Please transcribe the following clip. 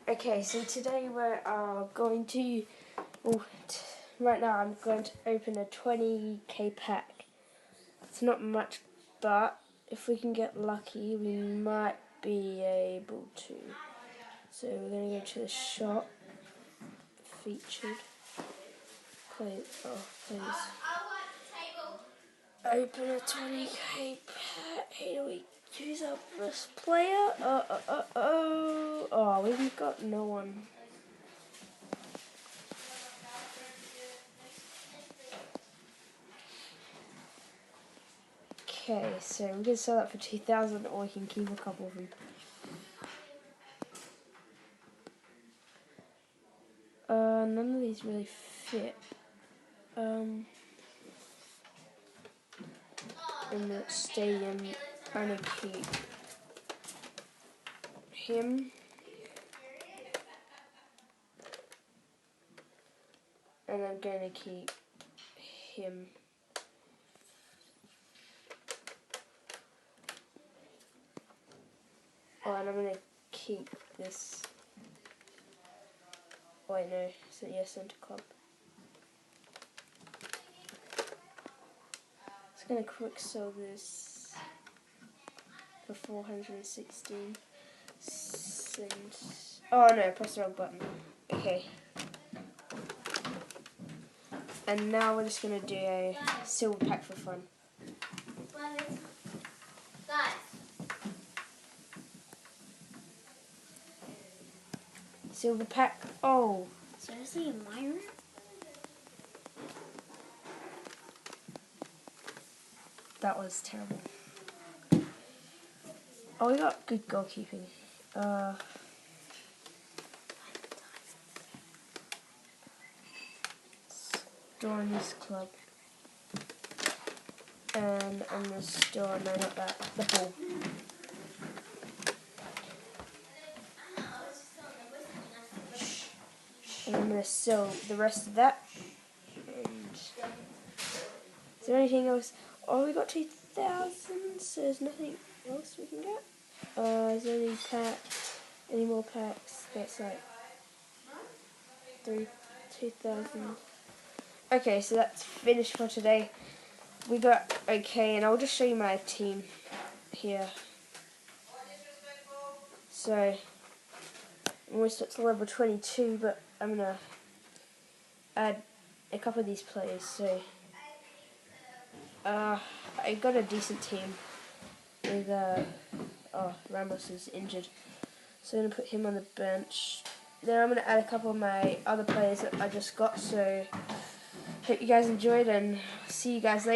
Okay, so today we're going to, right now I'm going to open a 20k pack. It's not much, but if we can get lucky, we might be able to. So we're going to go to the shop, featured, please. Open a 20k pack. Here we choose our first player. Oh, we've got no one. Okay, so we can sell that for 2,000, or we can keep a couple of them. None of these really fit. In the stadium, I'm gonna keep him. And I'm gonna keep him. Oh, and I'm gonna keep this. Oh, wait, no, so yeah, Centre Club. Just gonna quick sell this for 416 cents. Oh no, press the wrong button. Okay. And now we're just gonna do a silver pack for fun. Silver pack. Oh. Seriously, in my room? That was terrible. Oh, we got good goalkeeping. Storm's Club. And I'm going to store, no, not that, the ball. And I'm going to sell the rest of that. And is there anything else? Oh, we got 2,000, so there's nothing else we can get. Is there any more packs? That's like 2,000. Okay, so that's finished for today. We got okay, and I'll just show you my team here. So, I'm almost up to level 22, but I'm gonna add a couple of these players. So, I got a decent team with Ramos is injured, so I'm gonna put him on the bench. Then I'm gonna add a couple of my other players that I just got. So, hope you guys enjoyed, and see you guys later.